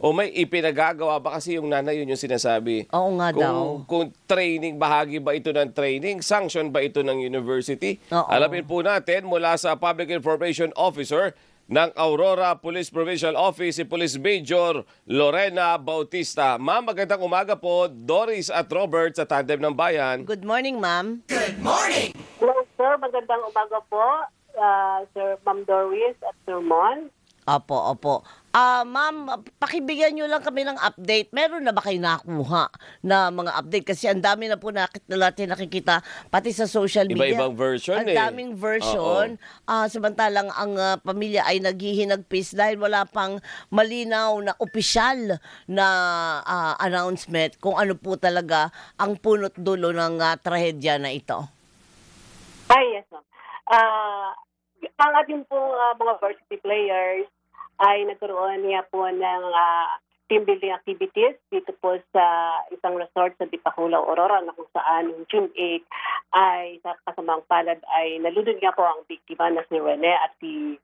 o may ipinagagawa ba kasi yung nanay yun yung sinasabi. Oo nga daw. Kung training, bahagi ba ito ng training? Sanction ba ito ng university? Oo. Alamin po natin mula sa Public Information Officer ng Aurora Police Provincial Office, si Police Major Lorena Bautista. Ma'am, magandang umaga po. Doris at Robert sa Tandem ng Bayan. Good morning, ma'am. Hello, sir. Magandang umaga po, Sir Ma'am Doris at Sir Mon. Opo. Ma'am, pakibigyan nyo lang kami ng update. Meron na ba kayo nakuha na mga update? Kasi ang dami na po natin nakikita, pati sa social media. Iba-ibang version Ang daming version. Samantalang ang pamilya ay naghihinagpis dahil wala pang malinaw na opisyal na announcement kung ano po talaga ang punot dulo ng trahedya na ito. Ay, yes, ma'am. Ang ating pong mga varsity players ay nagkaroon niya po ng team building activities dito po sa isang resort sa Dipakulaw, Aurora, na kung saan noong June 8 ay sa kasamang palad ay nalunod nga po ang biktima na si Rene at si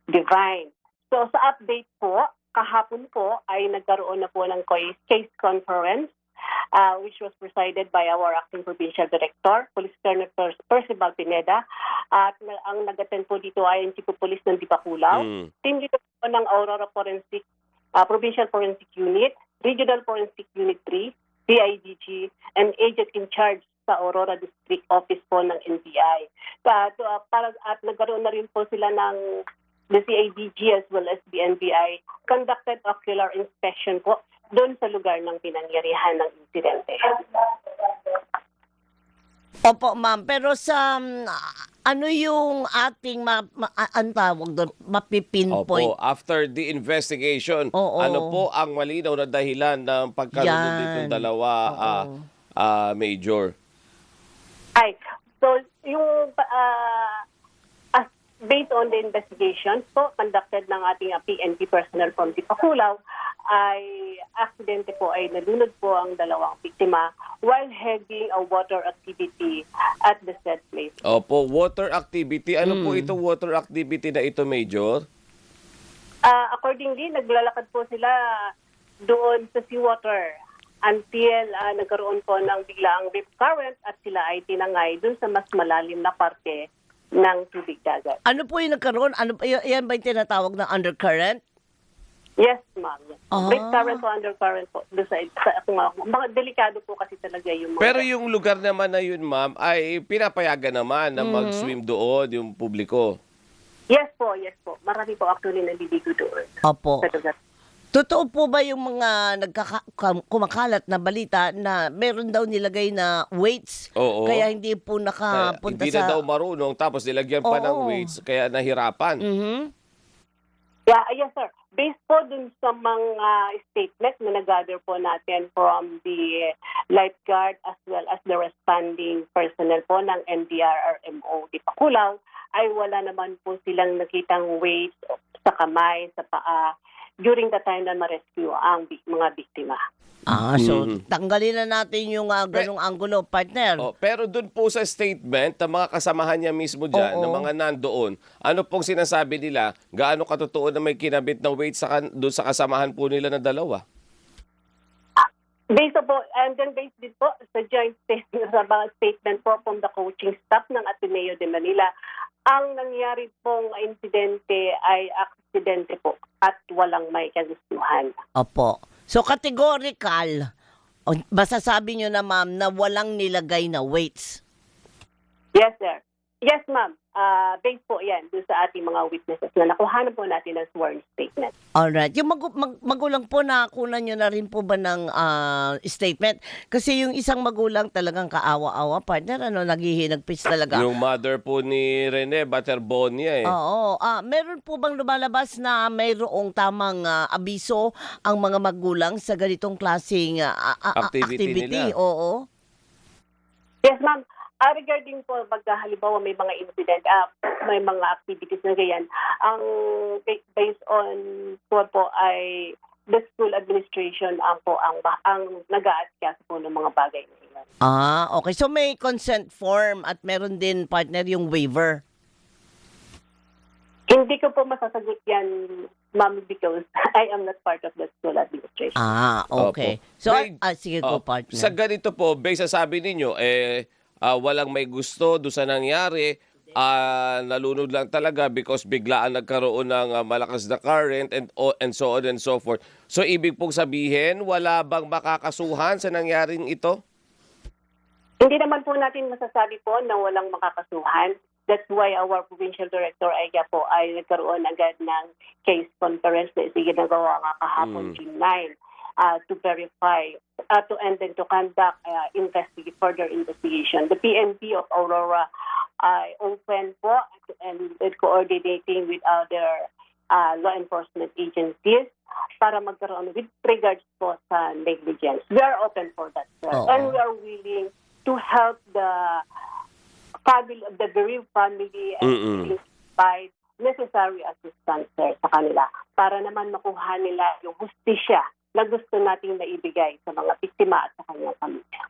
Divine. So sa update po, kahapon po ay nagkaroon na po ng case conference which was presided by our acting provincial director, Police Colonel Percival Pineda. At ang nag-attend po dito ay ang Chief of Police ng Dipakulaw, team leader po ng Aurora Forensic Provincial Forensic Unit, Regional Forensic Unit 3, DIDG, and agent in charge sa Aurora District Office po ng NBI. At nagkaroon na rin po sila ng the CIDG as well as the NBI conducted ocular inspection po doon sa lugar ng pinangyarihan ng insidente. Opo, ma'am. Pero sa ano yung ating ang tawag doon, mapipinpoint? Opo, after the investigation, Oo. ano po ang malinaw na dahilan ng pagkalunod nitong dalawa, Major? So yung based on the investigations po conducted ng ating PNP personnel from Dipakulaw, ay aksidente po ay nalunod po ang dalawang biktima while heading a water activity at the said place. Opo, water activity. Ano po itong water activity na ito, Major? Accordingly, naglalakad po sila doon sa seawater until nagkaroon po ng biglaang rip current at sila ay tinangay doon sa mas malalim na parte ng tubig dagat. Ano po yung nagkaroon? Yan ba yung tinatawag na undercurrent? Yes, ma'am. Rip current o undercurrent po. Doon sa mga delikado po kasi talaga yung mga... Pero yung lugar naman na yun, ma'am, ay pinapayagan naman na mag-swim doon yung publiko. Yes po. Marami po actually naliligo doon. Opo. Sa lugar. Totoo po ba yung mga kumakalat na balita na meron daw nilagay na weights? Oo. Kaya hindi po nakapunta Hindi sa... na daw marunong, tapos nilagyan pa ng weights, kaya nahirapan. Yes, sir. Based po dun sa mga statement na nag-gather po natin from the lifeguard as well as the responding personnel po ng NDRRMO Dipakulaw, ay wala naman po silang nakitang weights sa kamay, sa paa, during the time na ma-rescue ang mga biktima. So tanggalin na natin yung ganong anggulo, partner. Pero dun po sa statement ng mga kasamahan niya mismo dyan, ng mga nandoon, ano pong sinasabi nila, gaano katotoo na may kinabit na weight doon sa kasamahan po nila na dalawa? Based po, and then based din po sa joint statement, sa mga statement po from the coaching staff ng Ateneo de Manila, ang nangyari pong insidente ay aksidente po at walang may kagustuhan. Opo. So categorical, masasabi nyo na ma'am na walang nilagay na weights? Yes, sir. Yes, ma'am. Based po yan doon sa ating mga witnesses na nakuhanan po natin ng sworn statement. Alright. Yung magulang po, nakakunan nyo na rin po ba ng statement? Kasi yung isang magulang talagang kaawa-awa, partner, naghihinagpis talaga. Yung mother po ni Rene, Baterbonia Oo. Meron po bang lumalabas na mayroong tamang abiso ang mga magulang sa ganitong klaseng activity? nila? Oo. Yes, ma'am. Regarding po, halimbawa may mga incident, may mga activities na ganyan, ang based on po ay the school administration ang nag-aasikaso po ng mga bagay na yun. Okay. So may consent form at meron din, partner, yung waiver. Hindi ko po masasagot yan ma'am, because I am not part of the school administration. Okay. Opo. So, May- sige po, partner. Sa ganito po, based sa sabi ninyo, walang may gusto doon sa nangyari, nalunod lang talaga because biglaan nagkaroon ng malakas na current and so on and so forth. So, ibig pong sabihin, wala bang makakasuhan sa nangyaring ito? Hindi naman po natin masasabi po na walang makakasuhan. That's why our provincial director po ay nagkaroon agad ng case conference na isinagawa nga kahapon June 9 to verify and then to conduct further investigation. The PNP of Aurora ay open po and coordinating with other law enforcement agencies para magkaroon with regards po sa negligence. We are open for that, sir. Oo. And we are willing to help the family, the bereaved family, and provide necessary assistance, sir, sa kanila para naman makuha nila yung hustisya na gusto nating maibigay sa mga biktima at sa kanyang pamilya.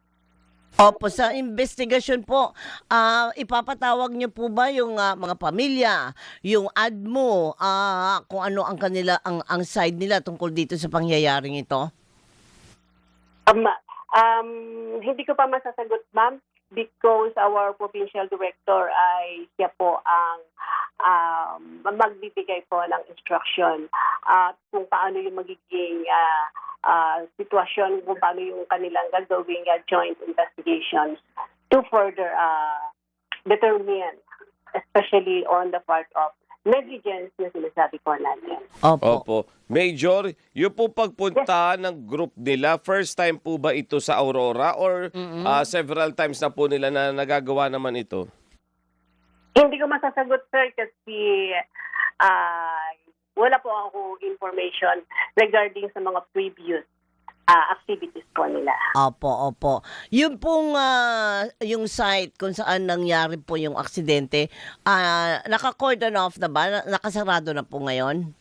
Opo, sa investigasyon po, ipapatawag niyo po ba yung mga pamilya, yung ADMO, kung ano ang kanila ang side nila tungkol dito sa pangyayaring ito? Hindi ko pa masasagot, ma'am, because our provincial director ay siya po ang magbibigay po ng instruction kung paano yung magiging sitwasyon, kung paano yung kanilang gagawing joint investigations to further determine, especially on the part of negligence na sinasabi ko natin. Opo. Major, yung po pagpunta ng group nila, first time po ba ito sa Aurora or several times na po nila na nagagawa naman ito? Hindi ko masasagot, sir, kasi wala po ako information regarding sa mga previous activities po nila. Opo. Yung pong yung site kung saan nangyari po yung aksidente, naka-cordon off na ba? Nakasarado na po ngayon?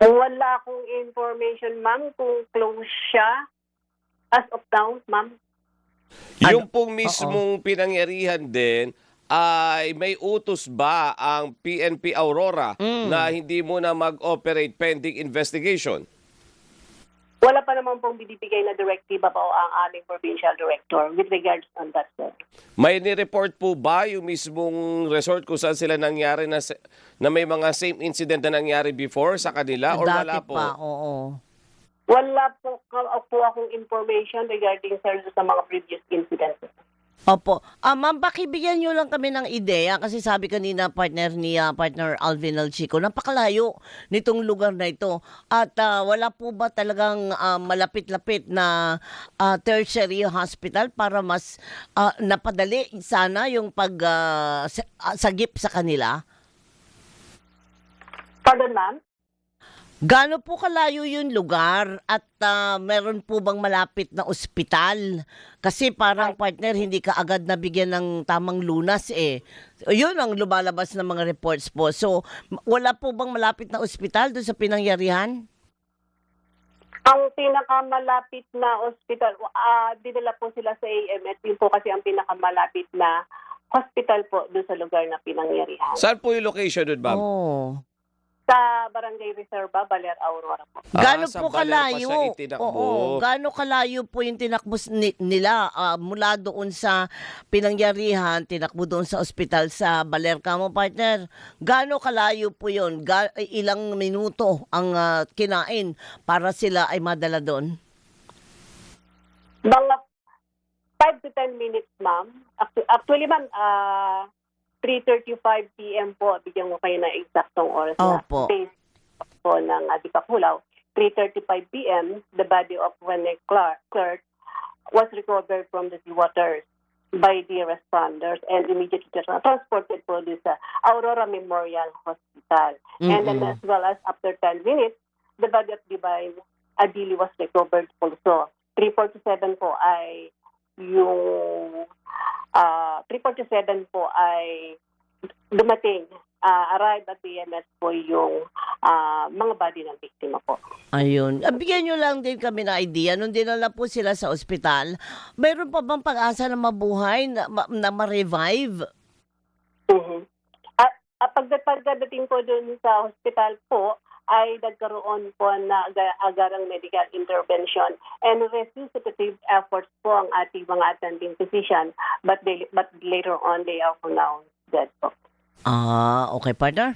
Wala akong information, ma'am, kung close siya as of now, ma'am. Yung pong mismong pinangyarihan din, ay may utos ba ang PNP Aurora na hindi muna mag-operate pending investigation? Wala pa naman pong binibigay na direktiba po ang aming provincial director with regards on that, sir. May ni-report po ba yung mismong resort kung saan sila nangyari na may mga same incident na nangyari before sa kanila or Dati wala po? pa, oo. Wala po akong information regarding, sir, sa mga previous incidents. Opo. Ma'am, pakibigyan nyo lang kami ng ideya kasi sabi kanina partner Alvin Alchico, napakalayo nitong lugar na ito. At wala po ba talagang malapit-lapit na tertiary hospital para mas napadali sana yung sagip sa kanila? Pardon, ma'am? Gaano po kalayo yung lugar at meron po bang malapit na ospital? Kasi parang partner, hindi ka agad nabigyan ng tamang lunas eh. Yun ang lumalabas ng mga reports po. So, wala po bang malapit na ospital doon sa pinangyarihan? Ang pinakamalapit na ospital, dinala po sila sa AMS. Yun po kasi ang pinakamalapit na hospital po doon sa lugar na pinangyarihan. Saan po yung location doon, ma'am? Oh. Sa Barangay Reserva, Baler, Aurora po. Gaano sa po Baler pa kalayo? siya itinakbo. Oo, gaano kalayo po yung tinakbo nila mula doon sa pinangyarihan, tinakbo doon sa ospital sa Baler Kamo, partner? Gaano kalayo po yun? Ilang minuto ang kinain para sila ay madala doon? Mga 5 to 10 minutes, ma'am. Actually, ma'am, 3:35 p.m. po, bigyan mo kayo ng eksaktong oras na Opo. base po ng Dipakulaw. 3:35 p.m., the body of Rene Clark was recovered from the seawaters by the responders and immediately transported po sa Aurora Memorial Hospital. And then as well as after 10 minutes, the body of Divine Adili was recovered also. 3:47 po ay yung 3:47 po ay dumating, arrive at DMS po yung mga body ng biktima po. Ayun. Bigyan nyo lang din kami na idea. Nung dinala po sila sa ospital, mayroon pa bang pag-asa na mabuhay, na ma-revive? pagdating po dun sa hospital po, ay nagkaroon po na agarang medical intervention and resuscitative efforts po ang ating mga attending physician, but later on they are pronounced dead po. Okay, partner.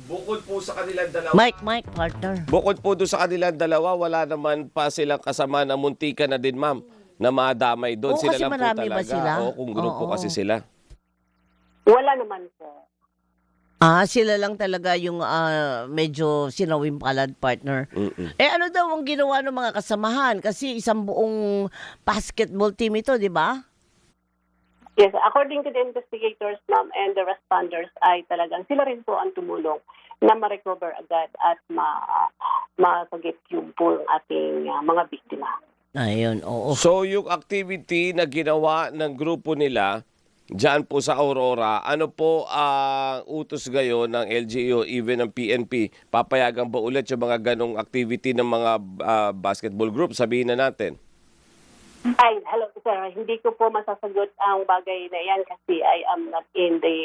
Bukod po sa kanilang dalawa. Mike, partner. Bukod po doon sa kanilang dalawa, wala naman pa silang kasama na muntika na din, ma'am, na madamay doon. Oo, Sila kasi lang po marami talaga. ba sila? Oo, kung grupo Oo. kasi sila. Wala naman po. Sila lang talaga yung medyo sinawim palad, partner. Ano daw ang ginawa ng mga kasamahan? Kasi isang buong basketball team ito, di ba? Yes, according to the investigators, ma'am, and the responders, ay talagang sila rin po ang tumulong na ma-recover agad at masagip yung po ang ating mga biktima. Ayun, oo. So, yung activity na ginawa ng grupo nila, dyan po sa Aurora, ano po ang utos ngayon ng LGU, even ng PNP? Papayagan ba ulit yung mga ganong activity ng mga basketball group? Sabihin na natin. Ay, hello sir. Hindi ko po masasagot ang bagay na yan kasi I am not in the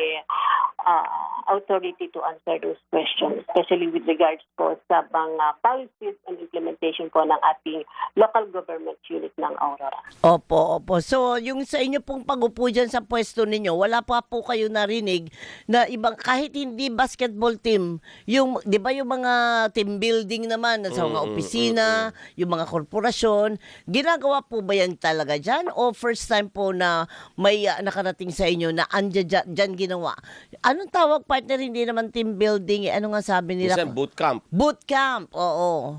authority to answer those questions, especially with regards po sa mga policies and implementation po ng ating local government unit ng Aurora. Opo. So, yung sa inyo pong pag-upo dyan sa pwesto ninyo, wala pa po kayo narinig na ibang, kahit hindi basketball team, yung, di ba yung mga team building naman sa mga opisina, yung mga korporasyon, ginagawa po ba yan talaga dyan? O first time po na may nakarating sa inyo na dyan ginawa? Anong tawag, partner? Hindi naman team building. Ano nga sabi nila? Minsan bootcamp. Bootcamp, oo.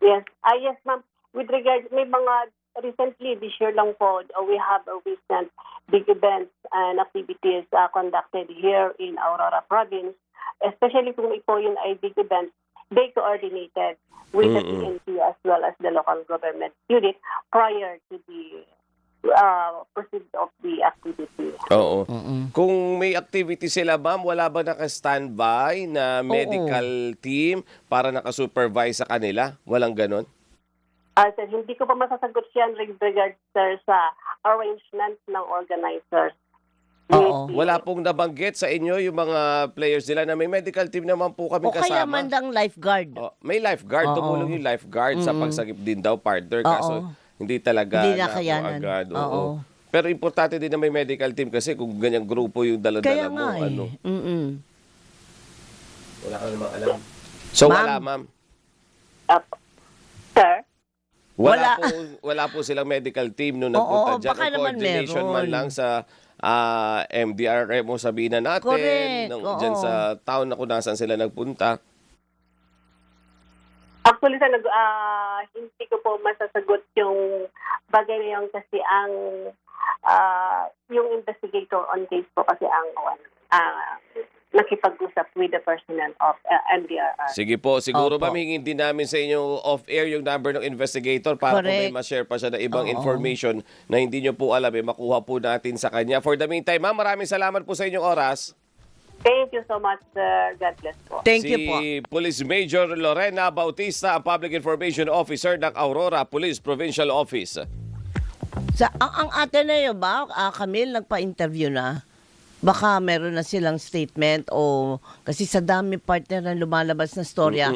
Yes. Yes, ma'am. With regards, may mga recently, this year lang po, we have a recent big events and activities conducted here in Aurora Province. Especially kung ito yun ay big events, they coordinated with the PNP as well as the local government unit prior to the proceed of the activity. Oo. Kung may activity sila, ma'am, wala ba naka-standby na medical team para nakasupervise sa kanila? Walang ganon? Sir, hindi ko pa masasagot yan with regards, sir, sa arrangement ng organizers. Oo. Wala pong nabanggit sa inyo yung mga players nila na may medical team naman po kami O kaya kasama. mandang lifeguard. May lifeguard. Oo. Tumulong yung lifeguard sa pagsagip din daw, partner. Kaso hindi talaga Hindi na nakayanan. agad. Oo. Pero importante din na may medical team kasi kung ganyang grupo yung dala-dala Kaya mo. nga Ano, Wala ka namang alam. So Ma'am. wala, ma'am. Sir? Wala po silang medical team nung nagpunta dyan. baka O naman coordination man meron. lang sa MDRM o sabihin na natin. Correct, Dyan oo. sa town na kung nasaan sila nagpunta. Actually, sir, hindi ko po masasagot yung bagay na yun kasi ang yung investigator on case po kasi ang nakipag-usap with the personnel of MDRR. Sige po, siguro Opo. ma'am, hingin din namin sa inyo off-air yung number ng investigator para kung may Correct. ma-share pa siya na ibang Oo. information na hindi nyo po alam, makuha po natin sa kanya. For the meantime, ma'am, maraming salamat po sa inyong oras. Thank you so much, sir. God bless po. Thank si you po. Police Major Lorena Bautista, ang Public Information Officer ng Aurora Police Provincial Office. Ang ate na yun ba, Camille, nagpa-interview na? Baka meron na silang statement o kasi sa dami partner na lumalabas na storya.